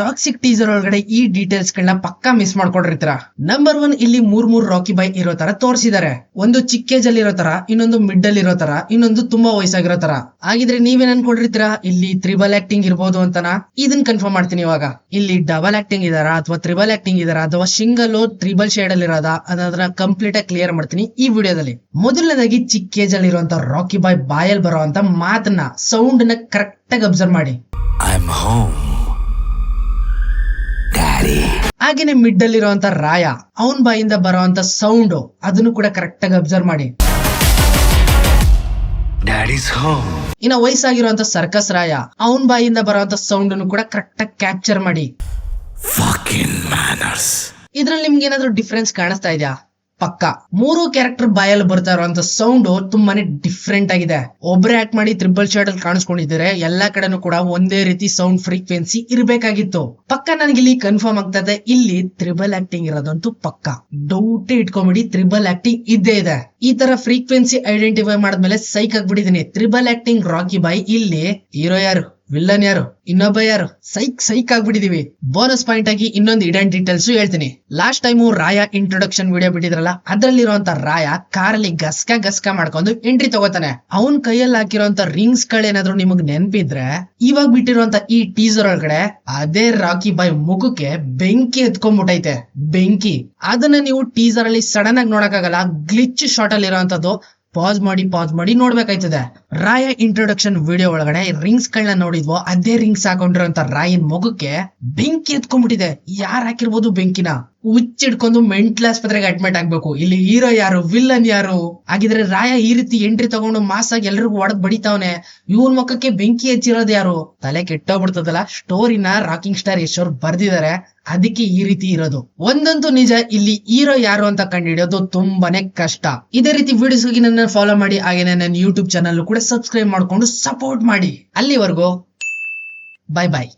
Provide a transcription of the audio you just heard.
Toxic teaser ಒಳಗಡೆ ಈ details ಗಳನ್ನ ಪಕ್ಕಾ ಮಿಸ್ ಮಾಡ್ಕೊಂಡಿರ್ತೀರಾ. ನಂಬರ್ 1 ಇಲ್ಲಿ ಮೂರ್ ರಾಕಿ ಬಾಯ್ ಇರೋ ತರ ತೋರಿಸಿದ್ದಾರೆ. ಒಂದು ಚಿಕ್ಕ ಏಜ್ ಅಲ್ಲಿ ಇರೋ ತರ, ಇನ್ನೊಂದು ಮಿಡ್ ಅಲ್ಲಿ ಇರೋ ತರ, ಇನ್ನೊಂದು ತುಂಬಾ ವಯಸ್ಸಾಗಿರೋ ತರ. ಹಾಗಿದ್ರೆ ನೀವೇನ್ ಅನ್ಕೊಂಡಿರ್ತೀರಾ ಇಲ್ಲಿ ತ್ರಿಬಲ್ ಆಕ್ಟಿಂಗ್ ಇರ್ಬೋದು ಅಂತನಾ? ಇದನ್ ಕನ್ಫರ್ಮ್ ಮಾಡ್ತೀನಿ ಇವಾಗ. ಇಲ್ಲಿ ಡಬಲ್ ಆಕ್ಟಿಂಗ್ ಇದಾರಾ ಅಥವಾ ತ್ರಿಬಲ್ ಆಕ್ಟಿಂಗ್ ಇದಾರಾ ಅಥವಾ ಸಿಂಗಲ್ ತ್ರಿಬಲ್ ಶೇಡ್ ಅಲ್ಲಿ ಇರೋದಾ ಅದನ್ನ ಕಂಪ್ಲೀಟ್ ಆಗಿ ಕ್ಲಿಯರ್ ಮಾಡ್ತೀನಿ ಈ ವಿಡಿಯೋದಲ್ಲಿ. ಮೊದಲನೇದಾಗಿ ಚಿಕ್ಕ ಏಜ್ ಅಲ್ಲಿ ಇರುವಂತ ರಾಕಿ ಬಾಯ್ ಬಾಯಲ್ಲಿ ಬರೋ ಅಂತ ಮಾತನ್ನ, ಸೌಂಡ್ ನ ಕರೆಕ್ಟ್ ಆಗಿ ಅಬ್ಸರ್ವ್ ಮಾಡಿ. ಹಾಗೇನೆ ಮಿಡ್ ಅಲ್ಲಿ ಇರುವಂತ ರಾಯ, ಅವನ್ ಬಾಯಿಂದ ಬರೋಂತ ಸೌಂಡ್ ಅದನ್ನು ಕೂಡ ಕರೆಕ್ಟ್ ಆಗಿ ಅಬ್ಸರ್ವ್ ಮಾಡಿ. ಇನ್ನ ವಯಸ್ಸಾಗಿರುವಂತ ಸರ್ಕಸ್ ರಾಯ, ಅವನ್ ಬಾಯಿಂದ ಬರೋಂತ ಸೌಂಡ್ ಅನ್ನು ಕೂಡ ಕರೆಕ್ಟ್ ಆಗಿ ಕ್ಯಾಪ್ಚರ್ ಮಾಡಿ. ಇದ್ರಲ್ಲಿ ನಿಮ್ಗೆ ಏನಾದ್ರು ಡಿಫ್ರೆನ್ಸ್ ಕಾಣಿಸ್ತಾ ಇದೆಯಾ? ಪಕ್ಕ ಮೂರು ಕ್ಯಾರೆಕ್ಟರ್ ಬಾಯಲ್ಲಿ ಬರ್ತಾ ಇರುವಂತ ಸೌಂಡ್ ತುಂಬಾನೇ ಡಿಫ್ರೆಂಟ್ ಆಗಿದೆ. ಒಬ್ರೆ ಆಕ್ಟ್ ಮಾಡಿ ತ್ರಿಬಲ್ ಶೇಡ್ ಅಲ್ಲಿ ಕಾಣಿಸ್ಕೊಂಡಿದ್ದಾರೆ. ಎಲ್ಲಾ ಕಡೆನೂ ಕೂಡ ಒಂದೇ ರೀತಿ ಸೌಂಡ್ ಫ್ರೀಕ್ವೆನ್ಸಿ ಇರ್ಬೇಕಾಗಿತ್ತು. ಪಕ್ಕ ನನಗೆ ಇಲ್ಲಿ ಕನ್ಫರ್ಮ್ ಆಗ್ತದೆ, ಇಲ್ಲಿ ತ್ರಿಬಲ್ ಆಕ್ಟಿಂಗ್ ಇರೋದಂತೂ ಪಕ್ಕ. ಡೌಟ್ ಇಟ್ಕೊಂಬಿಡಿ, ತ್ರಿಬಲ್ ಆಕ್ಟಿಂಗ್ ಇದ್ದೇ ಇದೆ. ಈ ತರ ಫ್ರೀಕ್ವೆನ್ಸಿ ಐಡೆಂಟಿಫೈ ಮಾಡಿದ್ಮೇಲೆ ಸೈಕ್ ಆಗ್ಬಿಟ್ಟಿದೀನಿ. ತ್ರಿಬಲ್ ಆಕ್ಟಿಂಗ್ ರಾಕಿ ಬಾಯ್, ಇಲ್ಲಿ ಹೀರೋ ಯಾರು, ವಿಲ್ಲನ್ ಯಾರು, ಇನ್ನೊಬ್ಬ ಯಾರು, ಸೈಕ್ ಆಗ್ಬಿಟ್ಟಿದೀವಿ. ಬೋನಸ್ ಪಾಯಿಂಟ್ ಆಗಿ ಇನ್ನೊಂದು ಇಡನ್ ಡೀಟೇಲ್ಸ್ ಹೇಳ್ತೀನಿ. ಲಾಸ್ಟ್ ಟೈಮು ರಾಯ ಇಂಟ್ರೊಡಕ್ಷನ್ ವಿಡಿಯೋ ಬಿಟ್ಟಿದ್ರಲ್ಲ, ಅದ್ರಲ್ಲಿರುವಂತ ರಾಯ ಕಾರಲ್ಲಿ ಗಸ್ಕ ಮಾಡ್ಕೊಂಡು ಎಂಟ್ರಿ ತಗೋತಾನೆ. ಅವನ್ ಕೈಯಲ್ಲಿ ಹಾಕಿರೋಂತ ರಿಂಗ್ಸ್ ಗಳೇನಾದ್ರು ನಿಮಗ್ ನೆನ್ಪಿದ್ರೆ, ಇವಾಗ ಬಿಟ್ಟಿರುವಂತ ಈ ಟೀಸರ್ ಒಳಗಡೆ ಅದೇ ರಾಕಿ ಬಾಯ್ ಮುಖಕ್ಕೆ ಬೆಂಕಿ ಎತ್ಕೊಂಡ್ಬಿಟ್ಟೈತೆ. ಬೆಂಕಿ ಅದನ್ನ ನೀವು ಟೀಸರ್ ಅಲ್ಲಿ ಸಡನ್ ಆಗಿ ನೋಡಕ್ಕಾಗಲ್ಲ. ಗ್ಲಿಚ್ ಶಾರ್ಟ್ ಅಲ್ಲಿ ಇರೋಂಥದ್ದು ಪಾಸ್ ಮಾಡಿ ನೋಡ್ಬೇಕಾಯ್ತದೆ. ರಾಯ ಇಂಟ್ರೊಡಕ್ಷನ್ ವಿಡಿಯೋ ಒಳಗಡೆ ರಿಂಗ್ಸ್ ಗಳನ್ನ ನೋಡಿದ್ವೋ, ಅದೇ ರಿಂಗ್ಸ್ ಹಾಕೊಂಡಿರೋಂತ ರಾಯನ್ ಮುಖಕ್ಕೆ ಬೆಂಕಿ ಎತ್ಕೊಂಡ್ಬಿಟ್ಟಿದೆ. ಯಾರ್ ಹಾಕಿರ್ಬೋದು ಬೆಂಕಿನ? ಹುಚ್ಚಿಡ್ಕೊಂಡು ಮೆಂಟಲ್ ಆಸ್ಪತ್ರೆಗೆ ಅಡ್ಮಿಟ್ ಆಗ್ಬೇಕು. ಇಲ್ಲಿ ಹೀರೋ ಯಾರು, ವಿಲ್ಲನ್ ಯಾರು? ಹಾಗಿದ್ರೆ ರಾಯ ಈ ರೀತಿ ಎಂಟ್ರಿ ತಗೊಂಡು ಮಾಸ್ ಆಗಿ ಎಲ್ರಿಗೂ ಒಡದ್ ಬಡಿತಾವನೆ, ಇವನ್ ಮುಖಕ್ಕೆ ಬೆಂಕಿ ಹಚ್ಚಿರೋದು ಯಾರು? ತಲೆ ಕೆಟ್ಟೋಗ್ಬಿಡ್ತದಲ್ಲ. ಸ್ಟೋರಿನ ರಾಕಿಂಗ್ ಸ್ಟಾರ್ ಯಶ್ ಅವ್ರು ಬರ್ದಿದ್ದಾರೆ, ಅದಕ್ಕೆ ಈ ರೀತಿ ಇರೋದು. ಒಂದಂತೂ ನಿಜ, ಇಲ್ಲಿ ಹೀರೋ ಯಾರು ಅಂತ ಕಂಡುಹಿಡಿಯೋದು ತುಂಬಾನೇ ಕಷ್ಟ. ಇದೇ ರೀತಿ ವಿಡಿಯೋಸ್ ಗಾಗಿ ನನ್ನ ಫಾಲೋ ಮಾಡಿ, ಹಾಗೆ ನನ್ನ ಯೂಟ್ಯೂಬ್ ಚಾನಲ್ ಕೂಡ ಸಬ್ಸ್ಕ್ರೈಬ್ ಮಾಡ್ಕೊಂಡು ಸಪೋರ್ಟ್ ಮಾಡಿ. ಅಲ್ಲಿವರೆಗೂ ಬಾಯ್ ಬಾಯ್.